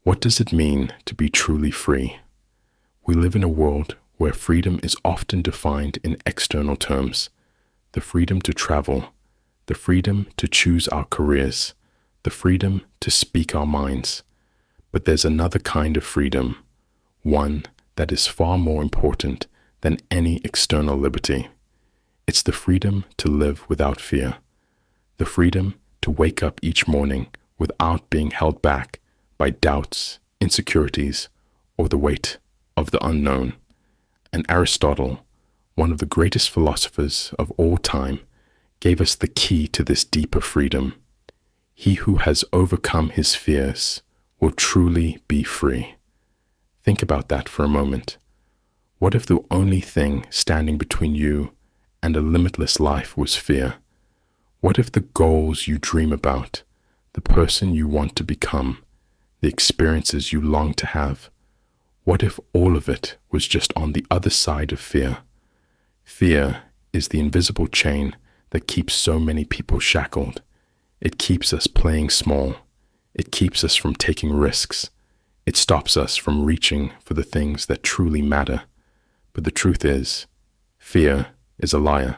What does it mean to be truly free? We live in a world where freedom is often defined in external terms. The freedom to travel, the freedom to choose our careers, the freedom to speak our minds. But there's another kind of freedom, one that is far more important than any external liberty. It's the freedom to live without fear, the freedom to wake up each morning without being held back by doubts, insecurities, or the weight of the unknown. And Aristotle, one of the greatest philosophers of all time, gave us the key to this deeper freedom. He who has overcome his fears will truly be free. Think about that for a moment. What if the only thing standing between you and a limitless life was fear? What if the goals you dream about, the person you want to become, the experiences you long to have, what if all of it was just on the other side of fear? Fear is the invisible chain that keeps so many people shackled. It keeps us playing small. It keeps us from taking risks. It stops us from reaching for the things that truly matter. But the truth is, fear is a liar.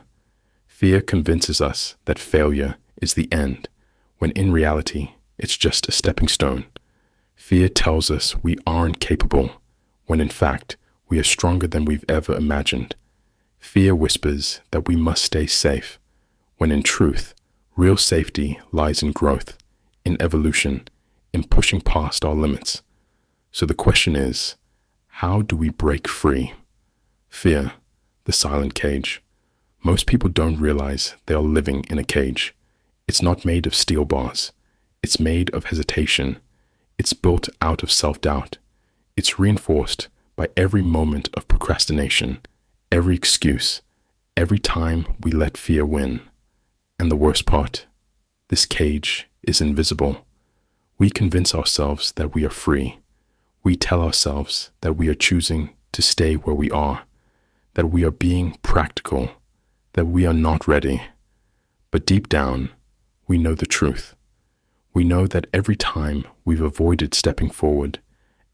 Fear convinces us that failure is the end, when in reality, it's just a stepping stone. Fear tells us we aren't capable, when in fact, we are stronger than we've ever imagined. Fear whispers that we must stay safe, when in truth, real safety lies in growth, in evolution, in pushing past our limits. So the question is, how do we break free? Fear, the silent cage. Most people don't realize they are living in a cage. It's not made of steel bars. It's made of hesitation. It's built out of self-doubt. It's reinforced by every moment of procrastination, every excuse, every time we let fear win. And the worst part, this cage is invisible. We convince ourselves that we are free. We tell ourselves that we are choosing to stay where we are, that we are being practical, that we are not ready. But deep down, we know the truth. We know that every time we've avoided stepping forward,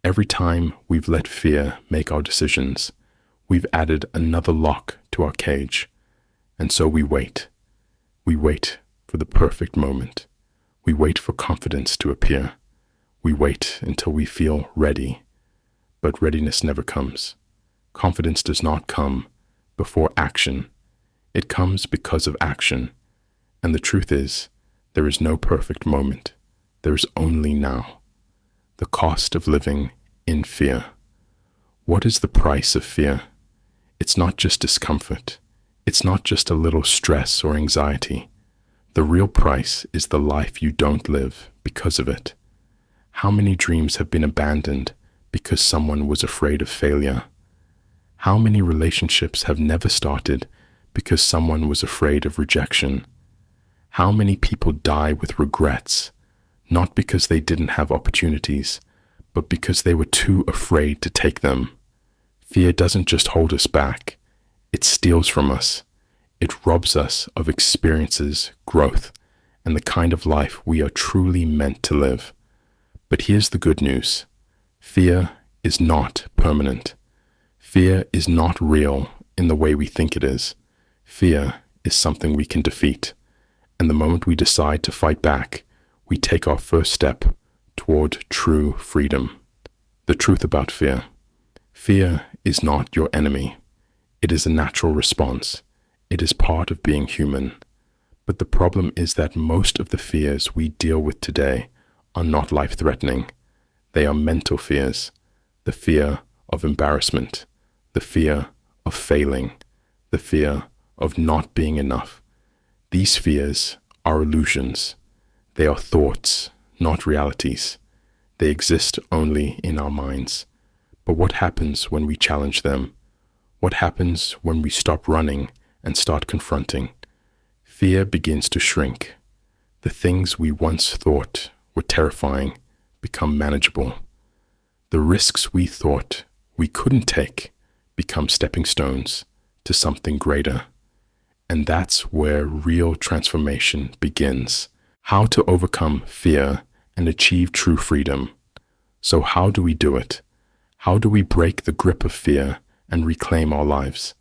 every time we've let fear make our decisions, we've added another lock to our cage. And so we wait. We wait for the perfect moment. We wait for confidence to appear. We wait until we feel ready. But readiness never comes. Confidence does not come before action. It comes because of action. And the truth is, there is no perfect moment. There is only now. The cost of living in fear. What is the price of fear? It's not just discomfort. It's not just a little stress or anxiety. The real price is the life you don't live because of it. How many dreams have been abandoned because someone was afraid of failure? How many relationships have never started because someone was afraid of rejection? How many people die with regrets, not because they didn't have opportunities, but because they were too afraid to take them? Fear doesn't just hold us back, it steals from us. It robs us of experiences, growth, and the kind of life we are truly meant to live. But here's the good news. Fear is not permanent. Fear is not real in the way we think it is. Fear is something we can defeat. And the moment we decide to fight back, we take our first step toward true freedom. The truth about fear. Fear is not your enemy. It is a natural response. It is part of being human. But the problem is that most of the fears we deal with today are not life-threatening. They are mental fears. The fear of embarrassment, the fear of failing, the fear of not being enough. These fears are illusions. They are thoughts, not realities. They exist only in our minds. But what happens when we challenge them? What happens when we stop running and start confronting? Fear begins to shrink. The things we once thought were terrifying become manageable. The risks we thought we couldn't take become stepping stones to something greater. And that's where real transformation begins. How to overcome fear and achieve true freedom. So how do we do it? How do we break the grip of fear and reclaim our lives?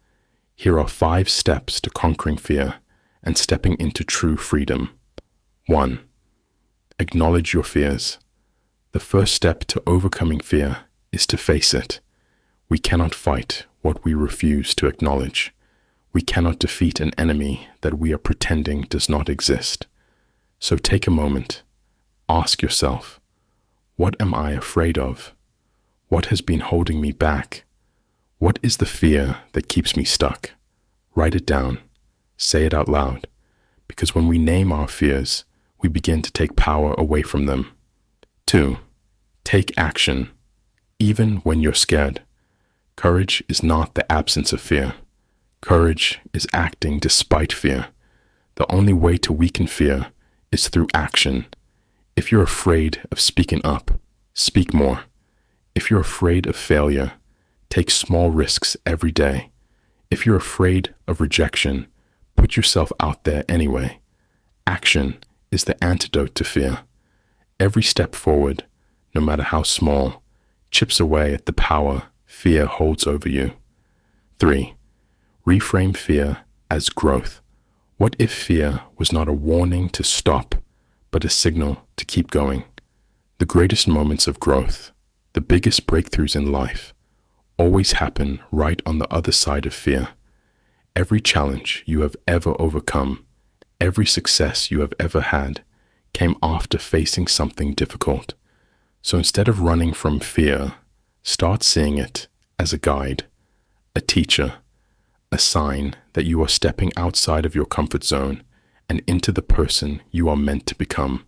Here are 5 steps to conquering fear and stepping into true freedom. 1. Acknowledge your fears. The first step to overcoming fear is to face it. We cannot fight what we refuse to acknowledge. We cannot defeat an enemy that we are pretending does not exist. So take a moment. Ask yourself, what am I afraid of? What has been holding me back? What is the fear that keeps me stuck? Write it down. Say it out loud. Because when we name our fears, we begin to take power away from them. 2. Take action, even when you're scared. Courage is not the absence of fear. Courage is acting despite fear. The only way to weaken fear is through action. If you're afraid of speaking up, speak more. If you're afraid of failure, take small risks every day. If you're afraid of rejection, put yourself out there anyway. Action is the antidote to fear. Every step forward, no matter how small, chips away at the power fear holds over you. 3. Reframe fear as growth. What if fear was not a warning to stop, but a signal to keep going? The greatest moments of growth, the biggest breakthroughs in life, always happen right on the other side of fear. Every challenge you have ever overcome, every success you have ever had, came after facing something difficult. So instead of running from fear, start seeing it as a guide, a teacher, a sign that you are stepping outside of your comfort zone and into the person you are meant to become.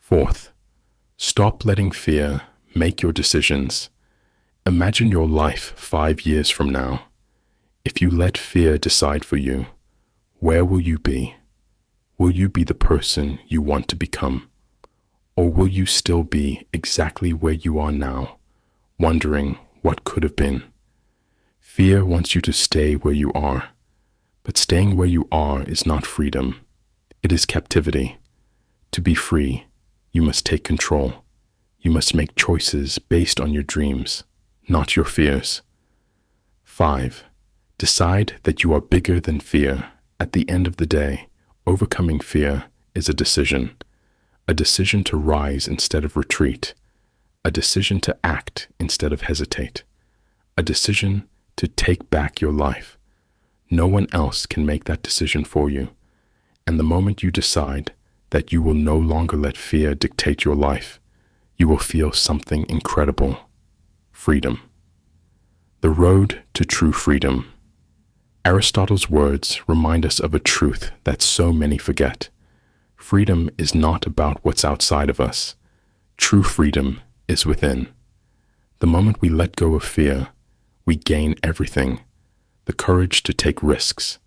4th, stop letting fear make your decisions. Imagine your life 5 years from now. If you let fear decide for you, where will you be? Will you be the person you want to become? Or will you still be exactly where you are now, wondering what could have been? Fear wants you to stay where you are, but staying where you are is not freedom. It is captivity. To be free, you must take control. You must make choices based on your dreams, not your fears. 5. Decide that you are bigger than fear. At the end of the day, overcoming fear is a decision to rise instead of retreat, a decision to act instead of hesitate, a decision to take back your life. No one else can make that decision for you. And the moment you decide that you will no longer let fear dictate your life, you will feel something incredible. Freedom. The road to true freedom. Aristotle's words remind us of a truth that so many forget. Freedom is not about what's outside of us. True freedom is within. The moment we let go of fear, we gain everything: the courage to take risks,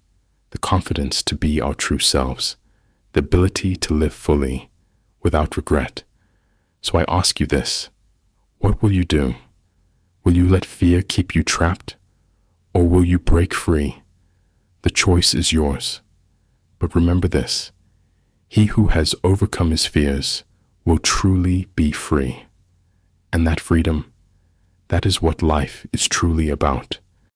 the confidence to be our true selves, the ability to live fully, without regret. So I ask you this: what will you do? Will you let fear keep you trapped? Or will you break free? The choice is yours. But remember this: he who has overcome his fears will truly be free. And that freedom, that is what life is truly about.